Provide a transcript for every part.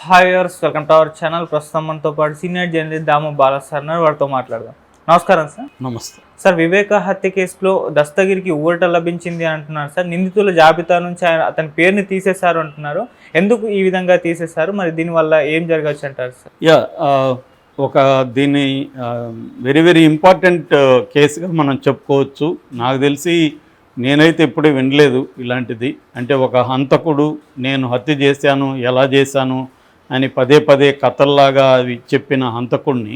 Hi viewers, welcome to our channel. ప్రస్తుతం మనతో పాటు సీనియర్ జర్నలిస్ట్ దాము బాలా సార్ ఉన్నారు. వారితో మాట్లాడదాం. నమస్కారం సార్. నమస్తే సార్, వివేక హత్య కేసులో దస్తగిరికి ఊరట లభించింది అంటున్నారు సార్. నిందితుల జాబితా నుంచి అతని పేరుని తీసేశారు అంటున్నారు. ఎందుకు ఈ విధంగా తీసేశారు, మరి దీనివల్ల ఏం జరగచ్చు అంటారు సార్? ఒక దీన్ని వెరీ వెరీ ఇంపార్టెంట్ కేసుగా మనం చెప్పుకోవచ్చు. నాకు తెలిసి నేనైతే ఎప్పుడూ వినలేదు ఇలాంటిది. అంటే ఒక హంతకుడు నేను హత్య చేశాను, ఎలా చేశాను అని పదే పదే కథల్లాగా అవి చెప్పిన హంతకుడిని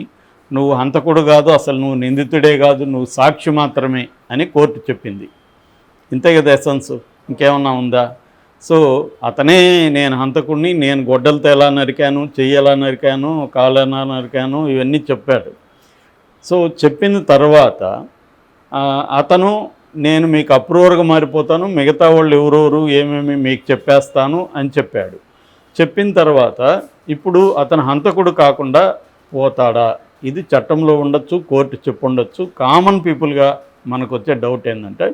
నువ్వు హంతకుడు కాదు, అసలు నువ్వు నిందితుడే కాదు, నువ్వు సాక్షి మాత్రమే అని కోర్టు చెప్పింది. ఇంతే కదా ఎసెన్స్, ఇంకేమన్నా ఉందా? సో అతనే నేను హంతకుడిని, నేను గొడ్డలతో ఎలా నరికాను, చెయ్యి ఎలా నరికాను, కాలు ఎలా నరికాను, ఇవన్నీ చెప్పాడు. సో చెప్పిన తర్వాత అతను నేను మీకు అప్రూవర్గా మారిపోతాను, మిగతా వాళ్ళు ఎవరెవరు ఏమేమి మీకు చెప్పేస్తాను అని చెప్పాడు. చెప్పిన తర్వాత ఇప్పుడు అతను హంతకుడు కాకుండా పోతాడా? ఇది చట్టంలో ఉండొచ్చు, కోర్టు చెప్పుండొచ్చు. కామన్ పీపుల్గా మనకు వచ్చే డౌట్ ఏంటంటే,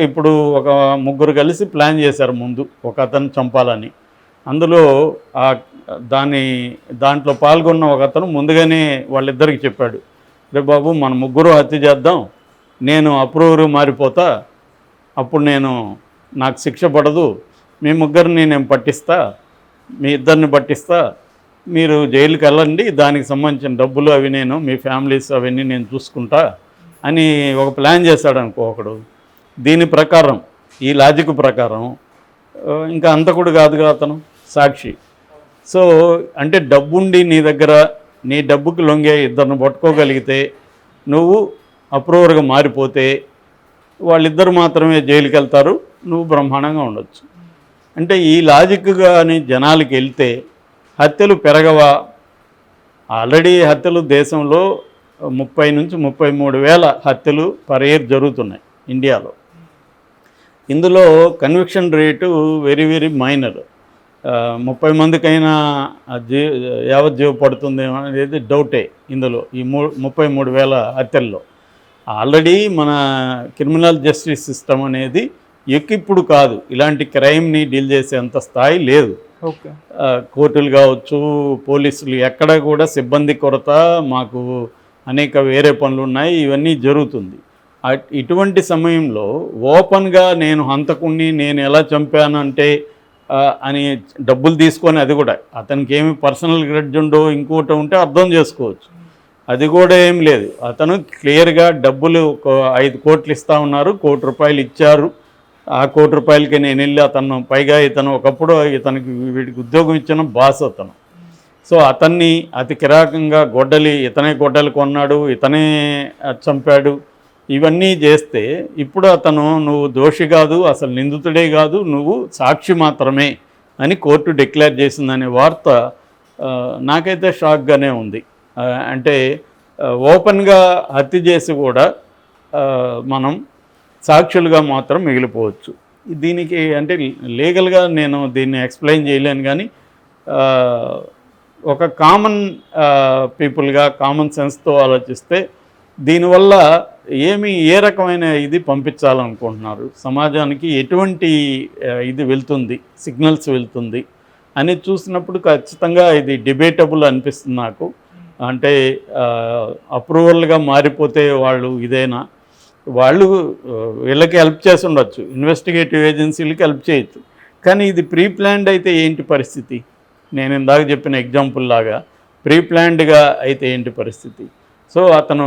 ఇప్పుడు ఒక ముగ్గురు కలిసి ప్లాన్ చేశారు ముందు ఒక అతను చంపాలని. అందులో దాంట్లో పాల్గొన్న ఒక అతను ముందుగానే వాళ్ళిద్దరికి చెప్పాడు, రే బాబు మన ముగ్గురు హత్య చేద్దాం, నేను అప్రూవర్ మారిపోతా, అప్పుడు నాకు శిక్ష పడదు, మీ ముగ్గురిని నేను పట్టిస్తా, మీ ఇద్దరిని పట్టిస్తా, మీరు జైలుకి వెళ్ళండి, దానికి సంబంధించిన డబ్బులు అవి మీ ఫ్యామిలీస్ అవన్నీ నేను చూసుకుంటా అని ఒక ప్లాన్ చేశాడు అనుకో ఒకడు. దీని ప్రకారం, ఈ లాజిక్ ప్రకారం ఇంకా హంతకుడు కాదుగా అతను, సాక్షి. సో అంటే డబ్బుండి నీ దగ్గర నీ డబ్బుకి లొంగే ఇద్దరిని పట్టుకోగలిగితే, నువ్వు అప్రూవర్గా మారిపోతే వాళ్ళిద్దరు మాత్రమే జైలుకి వెళ్తారు, నువ్వు బ్రహ్మాండంగా ఉండొచ్చు. అంటే ఈ లాజిక్ కానీ జనాలకి వెళ్తే హత్యలు పెరగవా? ఆల్రెడీ హత్యలు దేశంలో 30 నుంచి 33,000 హత్యలు పర్ ఇయర్ జరుగుతున్నాయి ఇండియాలో. ఇందులో conviction rate very very minor. 30 మందికైనా యావజ్జీవ పడుతుందేమో అనేది డౌటే. ఇందులో ఈ 33,000 హత్యల్లో ఆల్రెడీ మన క్రిమినల్ జస్టిస్ సిస్టమ్ అనేది ఎక్కిప్పుడు కాదు, ఇలాంటి క్రైమ్ని డీల్ చేసేంత స్థాయి లేదు. కోర్టులు కావచ్చు, పోలీసులు ఎక్కడ కూడా సిబ్బంది కొరత, మాకు అనేక వేరే పనులు ఉన్నాయి, ఇవన్నీ జరుగుతుంది. ఇటువంటి సమయంలో ఓపెన్గా నేను హంతకుణ్ణి, నేను ఎలా చంపానంటే అని డబ్బులు తీసుకొని, అది కూడా అతనికి ఏమి పర్సనల్ గ్రడ్జ్ ఉండో ఇంకోటి ఉంటే అర్థం చేసుకోవచ్చు. అది కూడా ఏం లేదు. అతను క్లియర్గా డబ్బులు 5 కోట్లు ఇస్తా ఉన్నారు, ₹1 కోటి ఇచ్చారు. ఆ ₹1 కోటికి నేను వెళ్ళి పైగా ఇతను ఒకప్పుడు వీడికి ఉద్యోగం ఇచ్చిన బాస్ అతను. సో అతన్ని అతి కిరాకంగా ఇతనే గొడ్డలి కొన్నాడు, ఇతనే చంపాడు, ఇవన్నీ చేస్తే ఇప్పుడు అతను నువ్వు దోషి కాదు, అసలు నిందితుడే కాదు, నువ్వు సాక్షి మాత్రమే అని కోర్టు డిక్లేర్ చేసిందనే వార్త నాకైతే షాక్గానే ఉంది. అంటే ఓపెన్గా హత్య చేసి కూడా మనం సాక్షులుగా మాత్రం మిగిలిపోవచ్చు. దీనికి అంటే లీగల్గా నేను దీన్ని ఎక్స్ప్లెయిన్ చేయలేను, కానీ ఒక కామన్ పీపుల్గా కామన్ సెన్స్తో ఆలోచిస్తే దీనివల్ల ఏ రకమైన ఇది పంపించాలనుకుంటున్నారు, సమాజానికి ఎటువంటి ఇది వెళ్తుంది, సిగ్నల్స్ వెళ్తుంది అని చూసినప్పుడు ఖచ్చితంగా ఇది డిబేటబుల్ అనిపిస్తుంది నాకు. అంటే అప్రూవల్గా మారిపోతే వాళ్ళు వీళ్ళకి హెల్ప్ చేసి ఉండొచ్చు, ఇన్వెస్టిగేటివ్ ఏజెన్సీలకి హెల్ప్ చేయొచ్చు. కానీ ఇది ప్రీ ప్లాన్డ్ అయితే ఏంటి పరిస్థితి? నేను ఇందాక చెప్పిన ఎగ్జాంపుల్ లాగా ప్రీ ప్లాన్డ్గా అయితే ఏంటి పరిస్థితి? సో అతను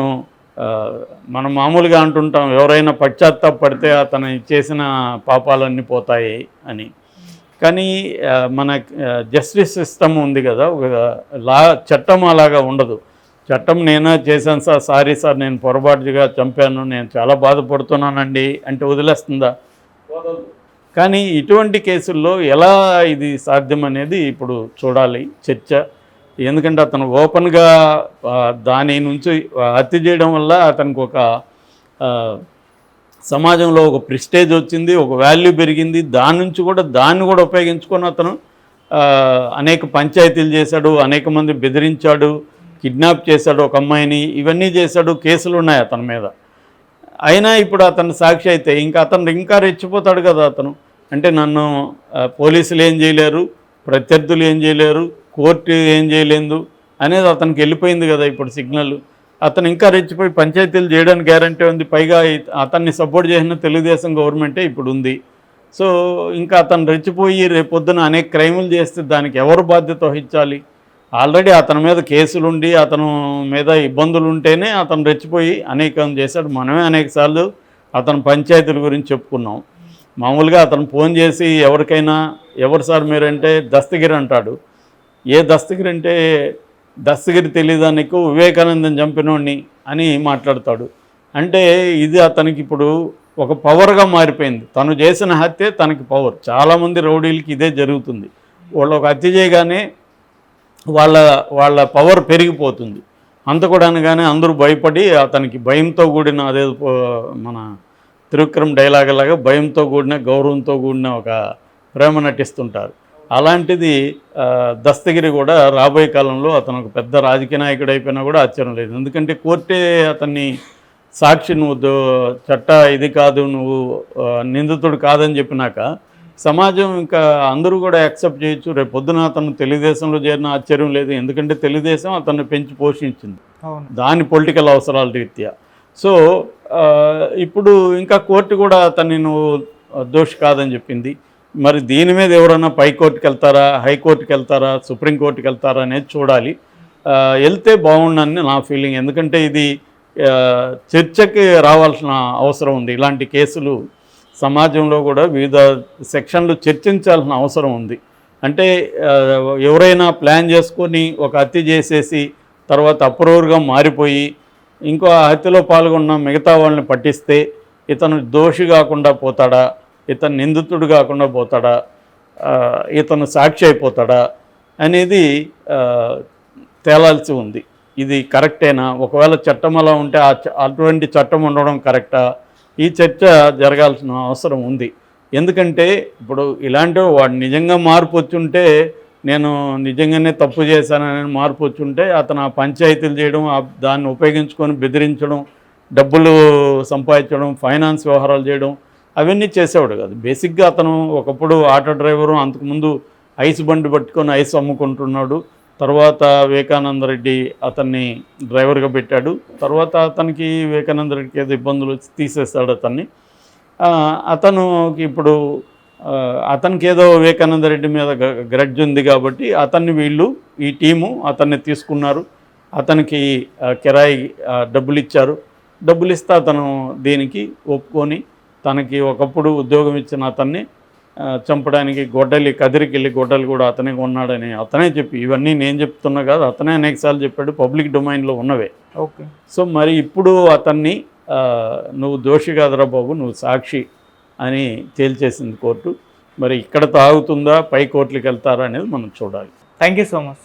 మనం మామూలుగా అంటుంటాం, ఎవరైనా పశ్చాత్తాపడితే అతను చేసిన పాపాలన్నీ పోతాయి అని. కానీ మన జస్టిస్ సిస్టమ్ ఉంది కదా, చట్టం అలాగా ఉండదు. చట్టం నేనే చేశాను సార్, సారీ సార్, నేను పొరపాటుగా చంపాను, నేను చాలా బాధపడుతున్నానండి అంటే వదిలేస్తుందా? కానీ ఇటువంటి కేసుల్లో ఎలా ఇది సాధ్యం అనేది ఇప్పుడు చూడాలి, చర్చ. ఎందుకంటే అతను ఓపెన్గా దాని నుంచి హత్య చేయడం వల్ల అతనికి ఒక సమాజంలో ఒక ప్రెస్టేజ్ వచ్చింది, ఒక వాల్యూ పెరిగింది. దాన్ని కూడా ఉపయోగించుకొని అతను అనేక పంచాయతీలు చేశాడు, అనేక మంది బెదిరించాడు, కిడ్నాప్ చేశాడు ఒక అమ్మాయిని, ఇవన్నీ చేశాడు, కేసులు ఉన్నాయి అతని మీద. అయినా ఇప్పుడు అతను సాక్షి అయితే అతను ఇంకా రెచ్చిపోతాడు కదా. అతను అంటే నన్ను పోలీసులు ఏం చేయలేరు, ప్రత్యర్థులు ఏం చేయలేరు, కోర్టు ఏం చేయలేదు అనేది అతనికి వెళ్ళిపోయింది కదా ఇప్పుడు సిగ్నల్. అతను ఇంకా రెచ్చిపోయి పంచాయతీలు చేయడానికి గ్యారంటీ ఉంది. పైగా అతన్ని సపోర్ట్ చేసిన తెలుగుదేశం గవర్నమెంటే ఇప్పుడు ఉంది. సో ఇంకా అతను రెచ్చిపోయి రేపొద్దున అనేక క్రైములు చేస్తే దానికి ఎవరు బాధ్యత వహించాలి? ఆల్రెడీ అతని మీద కేసులుండి అతను మీద ఇబ్బందులు ఉంటేనే అతను రెచ్చిపోయి అనేకం చేశాడు. మనమే అనేకసార్లు అతను పంచాయతీల గురించి చెప్పుకున్నాం. మామూలుగా అతను ఫోన్ చేసి ఎవరికైనా ఎవరు సార్ మీరంటే దస్తగిరి అంటాడు. ఏ దస్తగిరి అంటే దస్తగిరి తెలియదా నీకు, వివేకానందం చంపినోడిని అని మాట్లాడతాడు. అంటే ఇది అతనికి ఇప్పుడు ఒక పవర్గా మారిపోయింది. తను చేసిన హత్య తనకి పవర్. చాలామంది రౌడీలకి ఇదే జరుగుతుంది. వాళ్ళు ఒక హత్య చేయగానే వాళ్ళ పవర్ పెరిగిపోతుంది. హంతకుడు అనగానే అందరూ భయపడి అతనికి భయంతో కూడిన అదే మన త్రివిక్రమ్ డైలాగ్ లాగా భయంతో కూడిన గౌరవంతో కూడిన ఒక ప్రేమ నటిస్తుంటారు. అలాంటిది దస్తగిరి కూడా రాబోయే కాలంలో అతను ఒక పెద్ద రాజకీయ నాయకుడు అయిపోయినా కూడా ఆశ్చర్యం లేదు. ఎందుకంటే కోర్టే అతన్ని సాక్షి, నువ్వు చట్ట ఇది కాదు, నువ్వు నిందితుడు కాదని చెప్పినాక సమాజం ఇంకా అందరూ కూడా యాక్సెప్ట్ చేయొచ్చు. రేపు పొద్దున అతను తెలుగుదేశంలో చేరిన ఆశ్చర్యం లేదు. ఎందుకంటే తెలుగుదేశం అతన్ని పెంచి పోషించింది దాని పొలిటికల్ అవసరాల రీత్యా. సో ఇప్పుడు ఇంకా కోర్టు కూడా అతన్ని నువ్వు దోషి కాదని చెప్పింది. మరి దీని మీద ఎవరైనా పైకోర్టుకి వెళ్తారా, హైకోర్టుకి వెళ్తారా, సుప్రీంకోర్టుకి వెళ్తారా అనేది చూడాలి. వెళ్తే బాగుండని నా ఫీలింగ్. ఎందుకంటే ఇది చర్చకి రావాల్సిన అవసరం ఉంది. ఇలాంటి కేసులు సమాజంలో కూడా వివిధ సెక్షన్లు చర్చించాల్సిన అవసరం ఉంది. అంటే ఎవరైనా ప్లాన్ చేసుకొని ఒక హత్య చేసేసి తర్వాత అప్రూవర్గా మారిపోయి ఇంకో హత్యలో పాల్గొన్న మిగతా వాళ్ళని పట్టిస్తే ఇతను దోషి కాకుండా పోతాడా, ఇతను నిందితుడు కాకుండా పోతాడా, ఇతను సాక్షి అయిపోతాడా అనేది తేలాల్సి ఉంది. ఇది కరెక్టేనా? ఒకవేళ చట్టం అలా ఉంటే అటువంటి చట్టం ఉండడం కరెక్టా? ఈ చర్చ జరగాల్సిన అవసరం ఉంది. ఎందుకంటే ఇప్పుడు ఇలాంటి వాడు నిజంగా మార్పు వచ్చుంటే, నేను నిజంగానే తప్పు చేశానని మార్పు వచ్చుంటే అతను ఆ పంచాయతీలు చేయడం, దాన్ని ఉపయోగించుకొని బెదిరించడం, డబ్బులు సంపాదించడం, ఫైనాన్స్ వ్యవహారాలు చేయడం అవన్నీ చేసేవాడు కాదు. బేసిక్గా అతను ఒకప్పుడు ఆటో డ్రైవరు, అంతకుముందు ఐస్ బండి పట్టుకొని ఐస్ అమ్ముకుంటున్నాడు. తర్వాత వివేకానంద రెడ్డి అతన్ని డ్రైవర్గా పెట్టాడు. తర్వాత అతనికి వివేకానంద రెడ్డికి ఏదో ఇబ్బందులు వచ్చి తీసేస్తాడు అతన్ని. అతనుకి ఇప్పుడు అతనికి ఏదో వివేకానంద రెడ్డి మీద గ్రడ్జ్ ఉంది కాబట్టి అతన్ని వీళ్ళు ఈ టీము అతన్ని తీసుకున్నారు. అతనికి కిరాయి డబ్బులు ఇచ్చారు. డబ్బులు ఇస్తే అతను దీనికి ఒప్పుకొని తనకి ఒకప్పుడు ఉద్యోగం ఇచ్చిన అతన్ని చంపడానికి కదిరికి వెళ్ళి గొడ్డలి కూడా అతనే కొన్నాడని అతనే చెప్పి, ఇవన్నీ నేను చెప్తున్నా కాదు, అతనే అనేకసార్లు చెప్పాడు, పబ్లిక్ డొమైన్లో ఉన్నవే. ఓకే. సో మరి ఇప్పుడు అతన్ని నువ్వు దోషి కాదురా బాబు, నువ్వు సాక్షి అని తేల్చేసింది కోర్టు. మరి ఇక్కడ తాగుతుందా, పై కోర్టులకు వెళ్తారా అనేది మనం చూడాలి. Thank you so much.